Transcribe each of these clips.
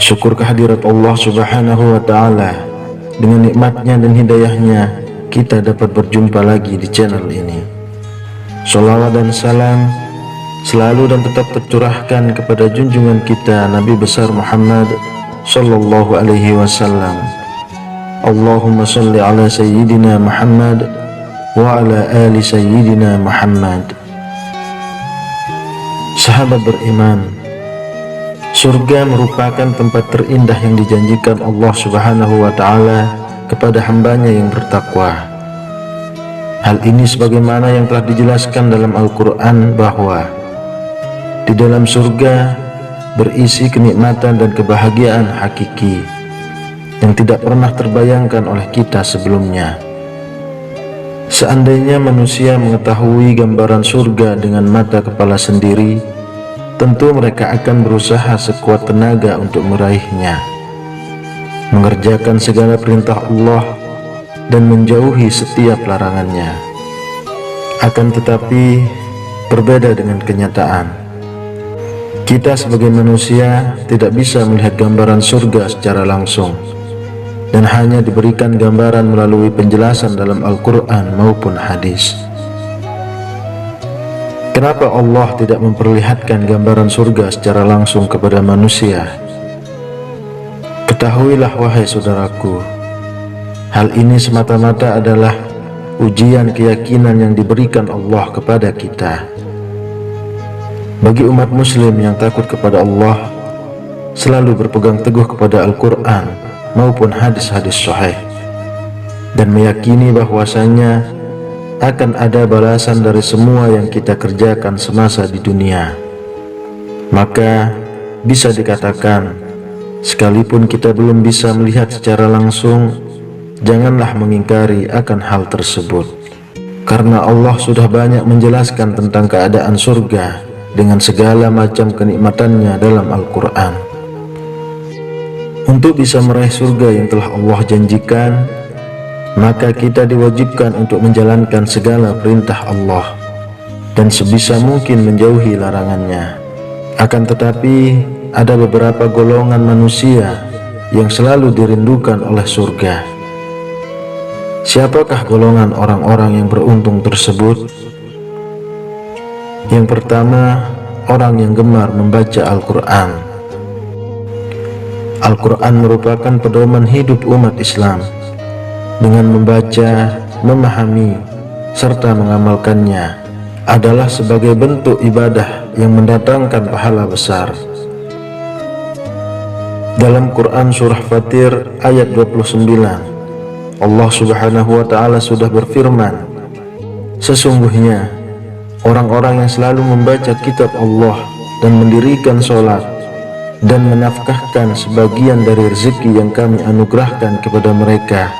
Syukur kehadirat Allah Subhanahu wa Ta'ala. Dengan nikmatnya dan hidayahnya, kita dapat berjumpa lagi di channel ini. Sholawat dan salam selalu dan tetap tercurahkan kepada junjungan kita Nabi besar Muhammad sallallahu alaihi wasallam. Allahumma salli ala sayyidina Muhammad wa ala ali sayyidina Muhammad. Sahabat beriman, surga merupakan tempat terindah yang dijanjikan Allah Subhanahu wa Ta'ala kepada hambanya yang bertakwa. Hal ini sebagaimana yang telah dijelaskan dalam Al-Quran bahwa di dalam surga berisi kenikmatan dan kebahagiaan hakiki yang tidak pernah terbayangkan oleh kita sebelumnya. Seandainya manusia mengetahui gambaran surga dengan mata kepala sendiri, tentu mereka akan berusaha sekuat tenaga untuk meraihnya, mengerjakan segala perintah Allah dan menjauhi setiap larangannya. Akan tetapi berbeda dengan kenyataan. Kita sebagai manusia tidak bisa melihat gambaran surga secara langsung, dan hanya diberikan gambaran melalui penjelasan dalam Al-Quran maupun hadis. Kenapa Allah tidak memperlihatkan gambaran surga secara langsung kepada manusia? Ketahuilah wahai saudaraku, hal ini semata-mata adalah ujian keyakinan yang diberikan Allah kepada kita. Bagi umat muslim yang takut kepada Allah, selalu berpegang teguh kepada Al-Quran maupun hadis-hadis sahih, dan meyakini bahwasanya akan ada balasan dari semua yang kita kerjakan semasa di dunia. Maka bisa dikatakan, sekalipun kita belum bisa melihat secara langsung, janganlah mengingkari akan hal tersebut, karena Allah sudah banyak menjelaskan tentang keadaan surga dengan segala macam kenikmatannya dalam Al-Quran. Untuk bisa meraih surga yang telah Allah janjikan, maka kita diwajibkan untuk menjalankan segala perintah Allah dan sebisa mungkin menjauhi larangannya. Akan tetapi ada beberapa golongan manusia yang selalu dirindukan oleh surga. Siapakah golongan orang-orang yang beruntung tersebut? Yang pertama, orang yang gemar membaca Al-Quran. Al-Quran merupakan pedoman hidup umat Islam. Dengan membaca, memahami, serta mengamalkannya adalah sebagai bentuk ibadah yang mendatangkan pahala besar. Dalam Quran Surah Fatir ayat 29, Allah Subhanahu wa Ta'ala sudah berfirman, sesungguhnya orang-orang yang selalu membaca kitab Allah dan mendirikan sholat dan menafkahkan sebagian dari rezeki yang kami anugerahkan kepada mereka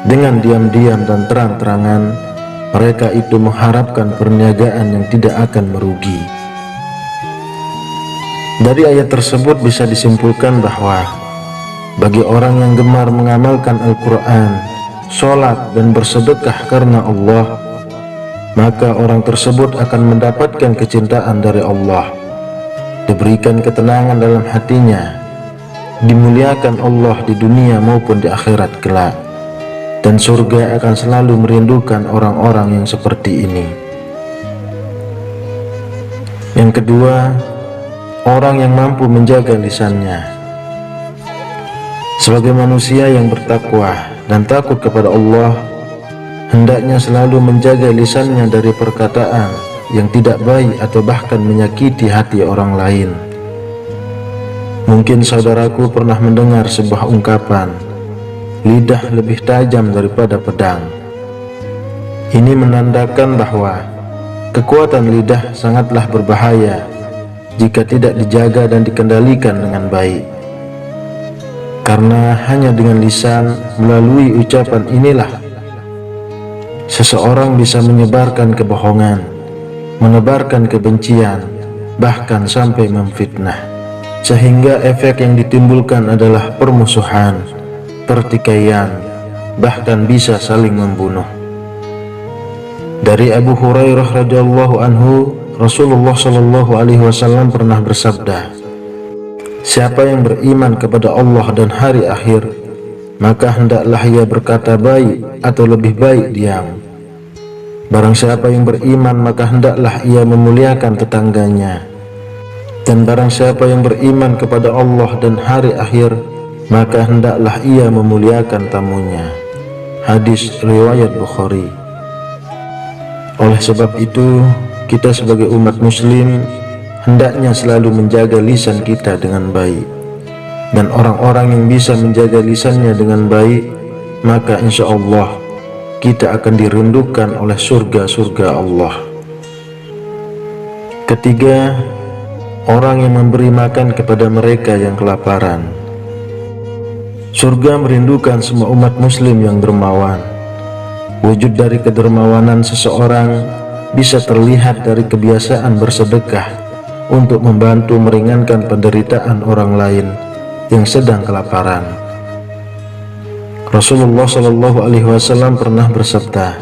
dengan diam-diam dan terang-terangan, mereka itu mengharapkan perniagaan yang tidak akan merugi. Dari ayat tersebut bisa disimpulkan bahwa bagi orang yang gemar mengamalkan Al-Quran, sholat dan bersedekah karena Allah, maka orang tersebut akan mendapatkan kecintaan dari Allah, diberikan ketenangan dalam hatinya, dimuliakan Allah di dunia maupun di akhirat kelak, dan surga akan selalu merindukan orang-orang yang seperti ini. Yang kedua, orang yang mampu menjaga lisannya. Sebagai manusia yang bertakwa dan takut kepada Allah, hendaknya selalu menjaga lisannya dari perkataan yang tidak baik atau bahkan menyakiti hati orang lain. Mungkin saudaraku pernah mendengar sebuah ungkapan, lidah lebih tajam daripada pedang. Ini menandakan bahwa kekuatan lidah sangatlah berbahaya jika tidak dijaga dan dikendalikan dengan baik. Karena hanya dengan lisan, melalui ucapan inilah seseorang bisa menyebarkan kebohongan, menebarkan kebencian, bahkan sampai memfitnah, sehingga efek yang ditimbulkan adalah permusuhan, pertikaian, bahkan bisa saling membunuh. Dari Abu Hurairah radhiyallahu anhu, Rasulullah sallallahu alaihi wasallam pernah bersabda, Siapa yang beriman kepada Allah dan hari akhir, maka hendaklah ia berkata baik atau lebih baik diam. Barang siapa yang beriman, maka hendaklah ia memuliakan tetangganya. Dan barang siapa yang beriman kepada Allah dan hari akhir, maka hendaklah ia memuliakan tamunya. Hadis riwayat Bukhari. Oleh sebab itu, kita sebagai umat muslim hendaknya selalu menjaga lisan kita dengan baik. Dan orang-orang yang bisa menjaga lisannya dengan baik, maka insya Allah kita akan dirindukan oleh surga-surga Allah. Ketiga, orang yang memberi makan kepada mereka yang kelaparan. Surga merindukan semua umat muslim yang dermawan. Wujud dari kedermawanan seseorang bisa terlihat dari kebiasaan bersedekah untuk membantu meringankan penderitaan orang lain yang sedang kelaparan. Rasulullah SAW pernah bersabda,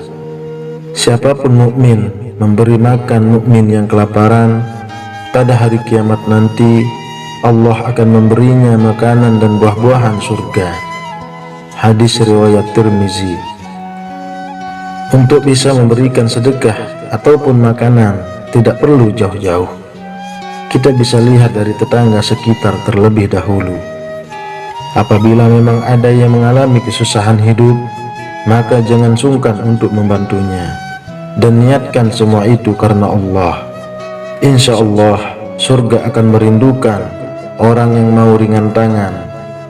siapapun mukmin memberi makan mukmin yang kelaparan, pada hari kiamat nanti Allah akan memberinya makanan dan buah-buahan surga. Hadis riwayat Tirmizi. Untuk bisa memberikan sedekah ataupun makanan tidak perlu jauh-jauh. Kita bisa lihat dari tetangga sekitar terlebih dahulu. Apabila memang ada yang mengalami kesusahan hidup, maka jangan sungkan untuk membantunya, dan niatkan semua itu karena Allah. Insya Allah surga akan merindukan orang yang mau ringan tangan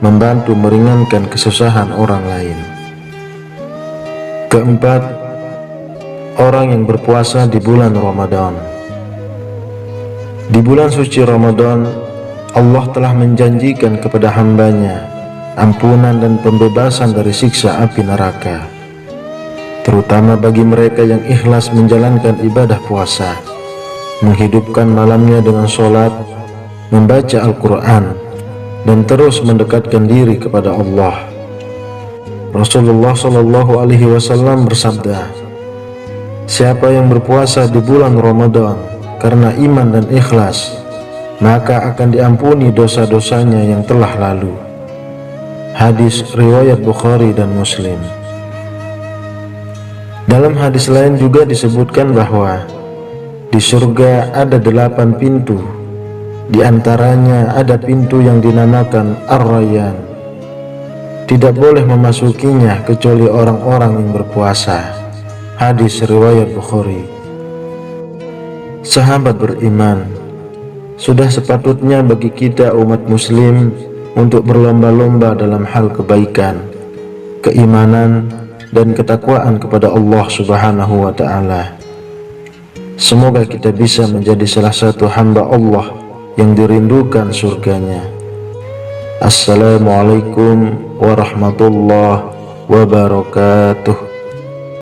membantu meringankan kesusahan orang lain. Keempat, orang yang berpuasa di bulan Ramadan. Di bulan suci Ramadan, Allah telah menjanjikan kepada hambanya ampunan dan pembebasan dari siksa api neraka, terutama bagi mereka yang ikhlas menjalankan ibadah puasa, menghidupkan malamnya dengan sholat, membaca Al-Quran, dan terus mendekatkan diri kepada Allah. Rasulullah SAW bersabda, siapa yang berpuasa di bulan Ramadan karena iman dan ikhlas, maka akan diampuni dosa-dosanya yang telah lalu. Hadis riwayat Bukhari dan Muslim. Dalam hadis lain juga disebutkan bahwa di surga ada 8 pintu. Di antaranya ada pintu yang dinamakan Ar-Rayyan. Tidak boleh memasukinya kecuali orang-orang yang berpuasa. Hadis riwayat Bukhari. Sahabat beriman, sudah sepatutnya bagi kita umat muslim untuk berlomba-lomba dalam hal kebaikan, keimanan, dan ketakwaan kepada Allah Subhanahu wa Ta'ala. Semoga kita bisa menjadi salah satu hamba Allah yang dirindukan surganya. Assalamualaikum warahmatullahi wabarakatuh.